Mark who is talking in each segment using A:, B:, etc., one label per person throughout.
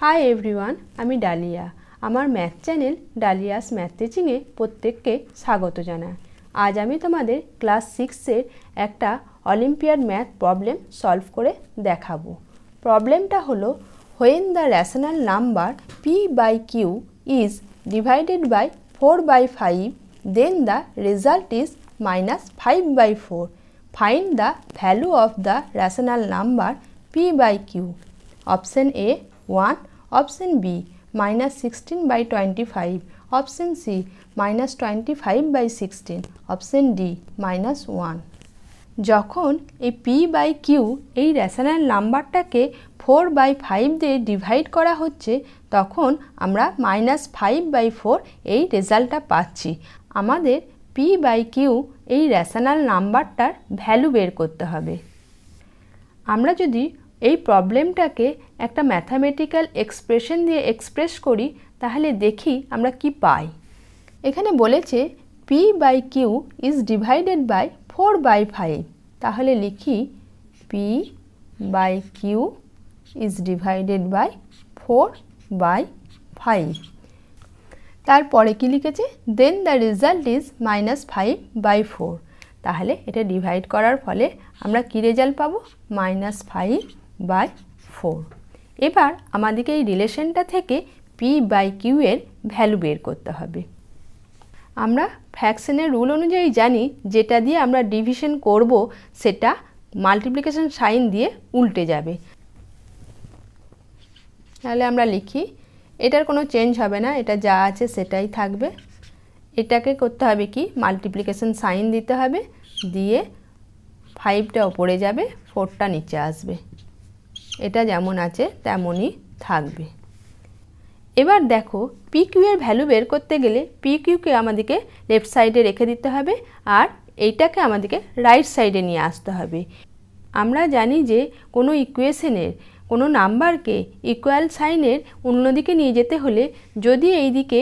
A: Hi everyone, আমি dahlia. আমার math channel Dalia's math টিচিংয়ে প্রত্যেককে স্বাগত জানাই। আজ আমি তোমাদের ক্লাস 6-এর একটা অলিম্পিয়াড ম্যাথ প্রবলেম সলভ করে দেখাবো। প্রবলেমটা হলো when the rational number p by q is divided by 4 by 5 then the result is minus 5 by 4. Find the value of the rational number p by q. Option A 1, option B minus 16 by 25, option C minus 25 by 16, option D minus 1. যখন এই p by q এই rational নাম্বারটাকে 4 by 5 দিয়ে divide করা হচ্ছে তখন আমরা -5 by 4 এই রেজাল্টটা পাচ্ছি। আমাদের p by q এই রেশনাল নাম্বারটার ভ্যালু বের করতে হবে। আমরা যদি এই প্রবলেমটাকে একটা ম্যাথামেটিক্যাল এক্সপ্রেশন দিয়ে এক্সপ্রেস করি তাহলে দেখি আমরা কি পাই। এখানে বলেছে p by q is divided by 4 by 5, তাহলে লিখি p by q is divided by 4 by 5। তারপরে কি লিখেছে then the result is minus 5 by 4, তাহলে এটা ডিভাইড করার ফলে আমরা কি রেজাল্ট পাবো -5 by 4। এবার আমাদেরকে এই রিলেশনটা থেকে p by q এর ভ্যালু বের করতে হবে। আমরা ফ্র্যাকশনের রুল অনুযায়ী জানি যেটা দিয়ে আমরা ডিভিশন করব সেটা মাল্টিপ্লিকেশন সাইন দিয়ে উল্টে যাবে। তাহলে আমরা লিখি, এটার কোনো চেঞ্জ হবে না, এটা যা আছে সেটাই থাকবে। এটাকে করতে হবে কি মাল্টিপ্লিকেশন সাইন দিতে হবে, দিয়ে 5টা উপরে যাবে 4টা নিচে আসবে। এটা যেমন আছে তেমনই থাকবে। এবার দেখো পি কিউ এর ভ্যালু বের করতে গেলে পি কিউকে আমাদেরকে লেফট সাইডে রেখে দিতে হবে আর এইটাকে আমাদেরকে রাইট সাইডে নিয়ে আসতে হবে। আমরা জানি যে কোনো ইকুয়েশনের কোনো নাম্বারকে ইকুয়াল সাইনের অন্যদিকে নিয়ে যেতে হলে যদি এই দিকে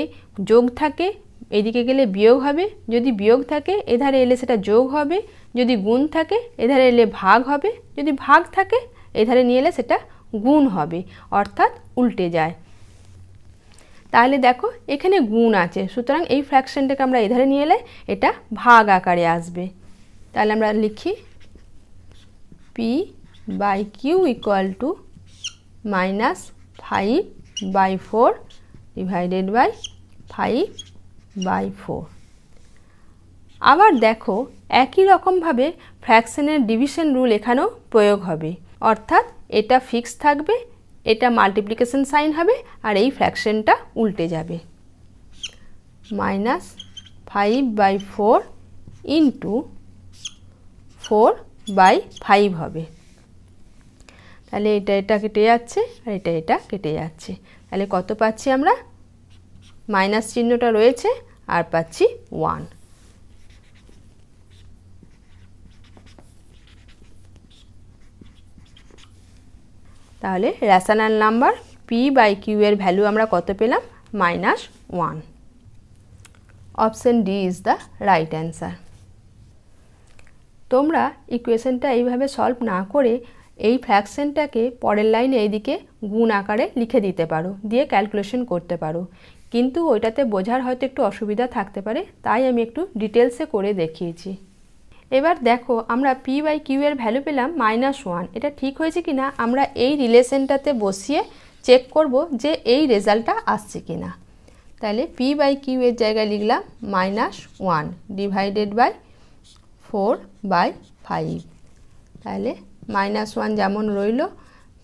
A: যোগ থাকে এইদিকে গেলে বিয়োগ হবে, যদি বিয়োগ থাকে এধারে এলে সেটা যোগ হবে, যদি গুণ থাকে এধারে এলে ভাগ হবে, যদি ভাগ থাকে এধারে নিয়ে এলে সেটা গুণ হবে, অর্থাৎ উল্টে যায়। তাহলে দেখো এখানে গুণ আছে, সুতরাং এই ফ্র্যাকশনটাকে আমরা এধারে নিয়ে এলে এটা ভাগ আকারে আসবে। তাহলে আমরা লিখি p by q equal to -5 by 4 divided by 5 by 4। আবার দেখো একই রকমভাবে ফ্র্যাকশনের ডিভিশন রুল এখানেও প্রয়োগ হবে, অর্থাৎ এটা ফিক্স থাকবে, এটা মাল্টিপ্লিকেশন সাইন হবে আর এই ফ্র্যাকশনটা উল্টে যাবে। -5 by 4 ইন্টু 4 by 5 হবে। তাহলে এটা কেটে যাচ্ছে আর এটা কেটে যাচ্ছে। তাহলে কত পাচ্ছি আমরা, মাইনাস চিহ্নটা রয়েছে আর পাচ্ছি 1। তাহলে rational number p by q এর ভ্যালু আমরা কত পেলাম -1। Option D is the right answer. তোমরা ইকুয়েশনটা এইভাবে সলভ না করে এই ফ্র্যাকশনটাকে পরের লাইনে এইদিকে গুণ আকারে লিখে দিতে পারো, দিয়ে ক্যালকুলেশন করতে পারো, কিন্তু ওইটাতে বোঝার হয়তো একটু অসুবিধা থাকতে পারে, তাই আমি একটু ডিটেলসে করে দেখিয়েছি। এবার দেখো আমরা p by q এর ভ্যালু পেলাম -1। এটা ঠিক হয়েছে কি না আমরা এই রিলেশনটাতে বসিয়ে চেক করব যে এই রেজাল্টটা আসছে কি না। তাহলে p by q এর জায়গায় লিখলাম -1 ডিভাইডেড বাই 4 by 5। তাহলে -1 যেমন রইলো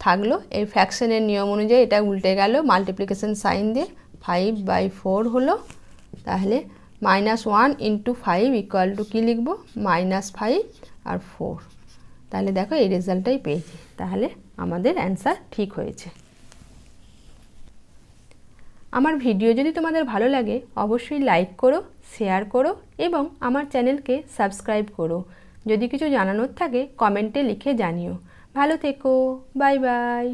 A: থাকলো, এই ফ্র্যাকশনের নিয়ম অনুযায়ী এটা উল্টে গেল মাল্টিপ্লিকেশন সাইন দিয়ে 5 by 4 হলো। তাহলে -1 ইন্টু 5 ইকুয়াল টু কী লিখব -5 আর 4। তাহলে দেখো এই রেজাল্টটাই পেয়েছি, তাহলে আমাদের অ্যান্সার ঠিক হয়েছে। আমার ভিডিও যদি তোমাদের ভালো লাগে অবশ্যই লাইক করো, শেয়ার করো এবং আমার চ্যানেলকে সাবস্ক্রাইব করো। যদি কিছু জানানোর থাকে কমেন্টে লিখে জানিও। ভালো থেকো, বাই বাই।